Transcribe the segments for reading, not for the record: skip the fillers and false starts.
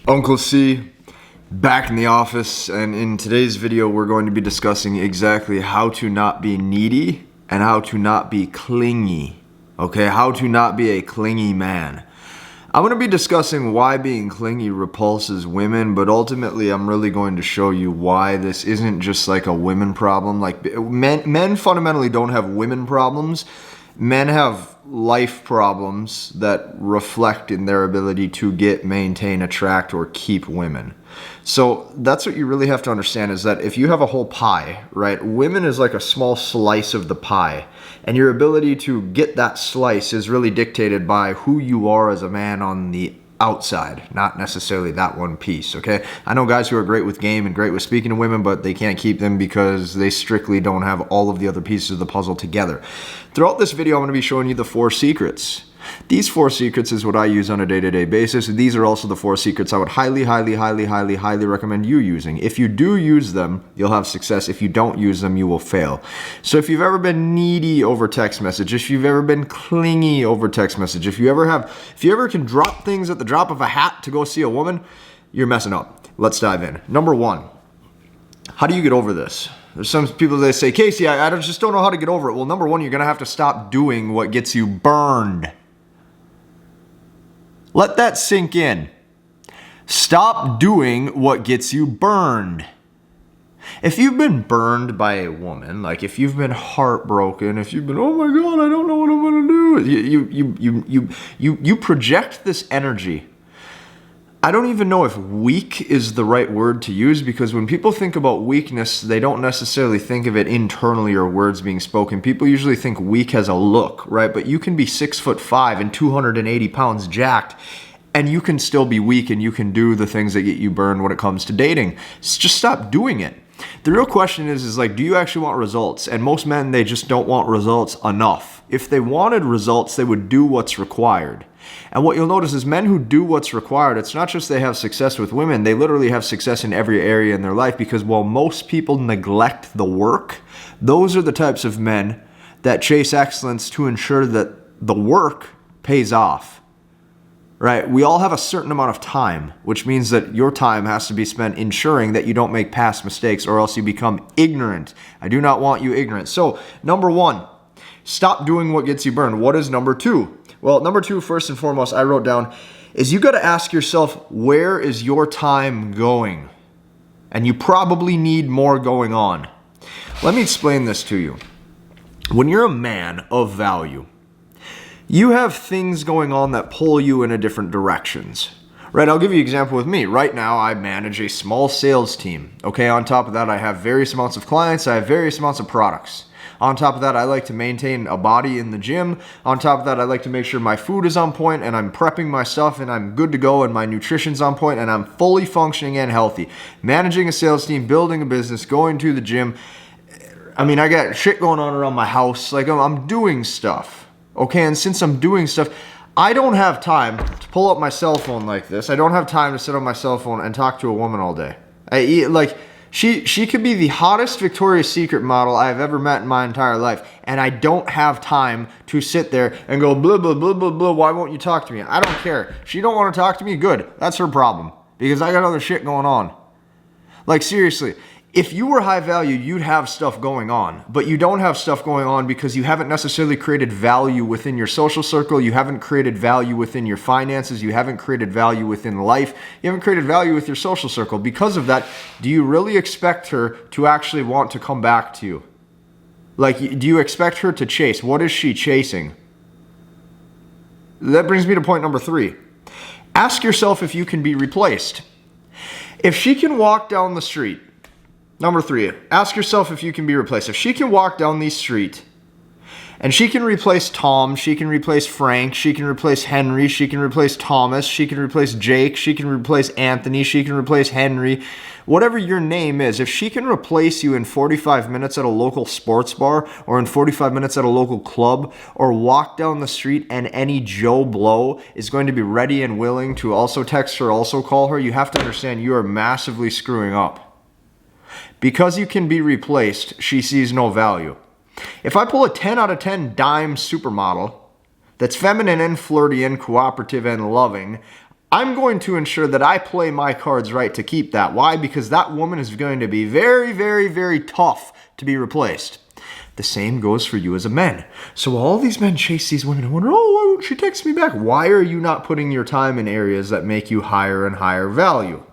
Uncle C, back in the office, and in today's video we're going to be discussing exactly how to not be needy and how to not be clingy. Okay, how to not be a clingy man. I'm going to be discussing why being clingy repulses women, but ultimately I'm really going to show you why this isn't just like a women problem. Like men fundamentally don't have women problems. Men have life problems that reflect in their ability to get, maintain, attract, or keep women. So that's what you really have to understand, is that if you have a whole pie, right, women is like a small slice of the pie. And your ability to get that slice is really dictated by who you are as a man on the outside, not necessarily that one piece, okay? I know guys who are great with game and great with speaking to women, but they can't keep them because they strictly don't have all of the other pieces of the puzzle together. Throughout this video, I'm going to be showing you the 4 secrets. These 4 secrets is what I use on a day-to-day basis. These are also the 4 secrets I would highly recommend you using. If you do use them, you'll have success. If you don't use them, you will fail. So if you've ever been needy over text message, if you've ever been clingy over text message, if you ever can drop things at the drop of a hat to go see a woman, you're messing up. Let's dive in. Number 1, how do you get over this? There's some people that say, Casey, I just don't know how to get over it. Well, number 1, you're going to have to stop doing what gets you burned. Let that sink in. Stop doing what gets you burned. If you've been burned by a woman, like if you've been heartbroken, if you've been, oh my God, I don't know what I'm gonna do. You project this energy. I don't even know if weak is the right word to use, because when people think about weakness, they don't necessarily think of it internally or words being spoken. People usually think weak has a look, right? But you can be 6'5" and 280 pounds jacked, and you can still be weak, and you can do the things that get you burned when it comes to dating. Just stop doing it. The real question is like, do you actually want results? And most men, they just don't want results enough. If they wanted results, they would do what's required. And what you'll notice is men who do what's required, it's not just they have success with women, they literally have success in every area in their life, because while most people neglect the work, those are the types of men that chase excellence to ensure that the work pays off. Right? We all have a certain amount of time, which means that your time has to be spent ensuring that you don't make past mistakes, or else you become ignorant. I do not want you ignorant. So, number 1, stop doing what gets you burned. What is number 2? Well, number 2, first and foremost, I wrote down, is you got to ask yourself, where is your time going? And you probably need more going on. Let me explain this to you. When you're a man of value, you have things going on that pull you in different directions. Right, I'll give you an example with me. Right now, I manage a small sales team. Okay, on top of that, I have various amounts of clients. I have various amounts of products. On top of that, I like to maintain a body in the gym. On top of that, I like to make sure my food is on point and I'm prepping my stuff and I'm good to go and my nutrition's on point and I'm fully functioning and healthy. Managing a sales team, building a business, going to the gym. I mean, I got shit going on around my house. Like, I'm doing stuff. Okay, and since I'm doing stuff, I don't have time to pull up my cell phone like this. I don't have time to sit on my cell phone and talk to a woman all day. She could be the hottest Victoria's Secret model I've ever met in my entire life, and I don't have time to sit there and go blah, blah, blah, blah, blah, why won't you talk to me? I don't care. She don't want to talk to me? Good. That's her problem, because I got other shit going on. Like, seriously, if you were high value, you'd have stuff going on, but you don't have stuff going on because you haven't necessarily created value within your social circle. You haven't created value within your finances. You haven't created value within life. You haven't created value with your social circle. Because of that, do you really expect her to actually want to come back to you? Like, do you expect her to chase? What is she chasing? That brings me to point number 3. Ask yourself if you can be replaced. If she can walk down the street, number 3, ask yourself if you can be replaced. If she can walk down the street and she can replace Tom, she can replace Frank, she can replace Henry, she can replace Thomas, she can replace Jake, she can replace Anthony, she can replace Henry, whatever your name is, if she can replace you in 45 minutes at a local sports bar or in 45 minutes at a local club, or walk down the street and any Joe Blow is going to be ready and willing to also text her, also call her, you have to understand you are massively screwing up. Because you can be replaced, she sees no value. If I pull a 10 out of 10 dime supermodel that's feminine and flirty and cooperative and loving, I'm going to ensure that I play my cards right to keep that. Why? Because that woman is going to be very, very, very tough to be replaced. The same goes for you as a man. So all these men chase these women and wonder, oh, why won't she text me back? Why are you not putting your time in areas that make you higher and higher value?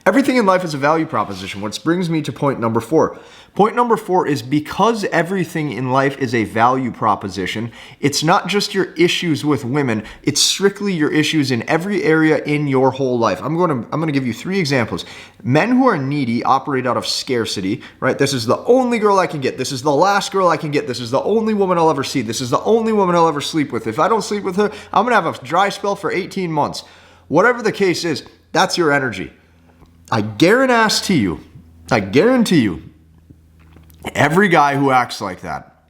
Everything in life is a value proposition, which brings me to point number 4. Point number 4 is because everything in life is a value proposition, it's not just your issues with women, it's strictly your issues in every area in your whole life. I'm going to give you 3 examples. Men who are needy operate out of scarcity, right? This is the only girl I can get. This is the last girl I can get. This is the only woman I'll ever see. This is the only woman I'll ever sleep with. If I don't sleep with her, I'm going to have a dry spell for 18 months. Whatever the case is, that's your energy. I guarantee you, every guy who acts like that,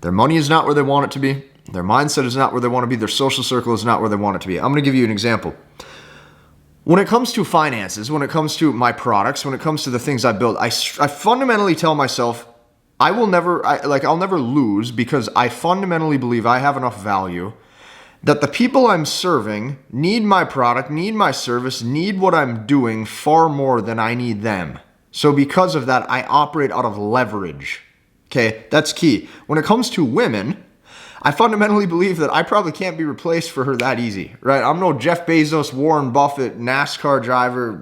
their money is not where they want it to be, their mindset is not where they want to be, their social circle is not where they want it to be. I'm going to give you an example. When it comes to finances, when it comes to my products, when it comes to the things I build, I fundamentally tell myself, I'll never lose because I fundamentally believe I have enough value that the people I'm serving need my product, need my service, need what I'm doing far more than I need them. So because of that, I operate out of leverage. Okay, that's key. When it comes to women, I fundamentally believe that I probably can't be replaced for her that easy, right? I'm no Jeff Bezos, Warren Buffett, NASCAR driver,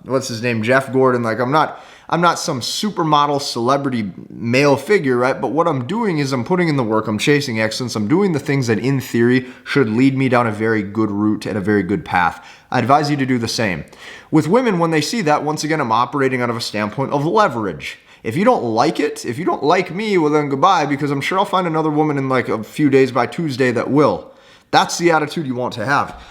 what's his name, Jeff Gordon. Like I'm not some supermodel celebrity male figure, right? But what I'm doing is I'm putting in the work, I'm chasing excellence, I'm doing the things that in theory should lead me down a very good route and a very good path. I advise you to do the same. With women, when they see that, once again, I'm operating out of a standpoint of leverage. If you don't like it, if you don't like me, well then goodbye, because I'm sure I'll find another woman in like a few days by Tuesday that will. That's the attitude you want to have.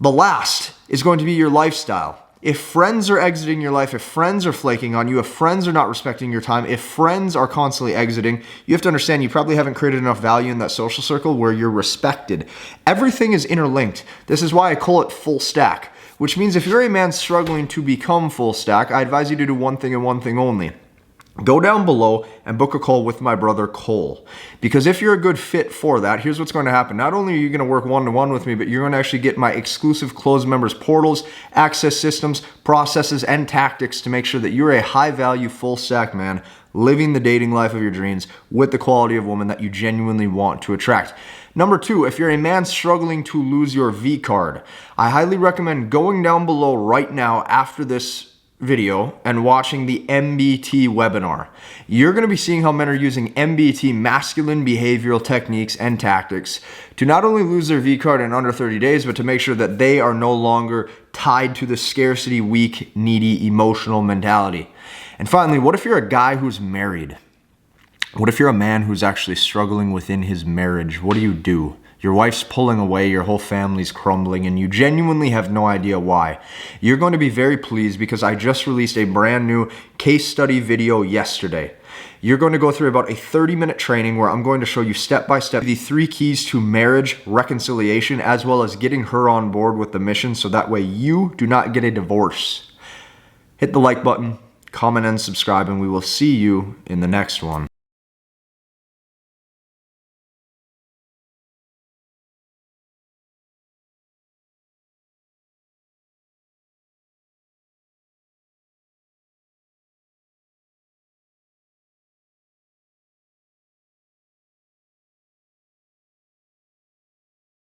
The last is going to be your lifestyle. If friends are exiting your life, if friends are flaking on you, if friends are not respecting your time, if friends are constantly exiting, you have to understand you probably haven't created enough value in that social circle where you're respected. Everything is interlinked. This is why I call it full stack, which means if you're a man struggling to become full stack, I advise you to do one thing and one thing only. Go down below and book a call with my brother Cole. Because if you're a good fit for that, here's what's going to happen. Not only are you going to work one-to-one with me, but you're going to actually get my exclusive closed members portals, access systems, processes, and tactics to make sure that you're a high-value, full-stack man living the dating life of your dreams with the quality of woman that you genuinely want to attract. Number 2, if you're a man struggling to lose your V card, I highly recommend going down below right now after this video and watching the MBT webinar. You're going to be seeing how men are using MBT, masculine behavioral techniques and tactics, to not only lose their V card in under 30 days, but to make sure that they are no longer tied to the scarcity, weak, needy, emotional mentality. And finally, what if you're a guy who's married? What if you're a man who's actually struggling within his marriage? What do? Your wife's pulling away, your whole family's crumbling, and you genuinely have no idea why. You're going to be very pleased because I just released a brand new case study video yesterday. You're going to go through about a 30-minute training where I'm going to show you step-by-step the 3 keys to marriage reconciliation, as well as getting her on board with the mission so that way you do not get a divorce. Hit the like button, comment, and subscribe, and we will see you in the next one.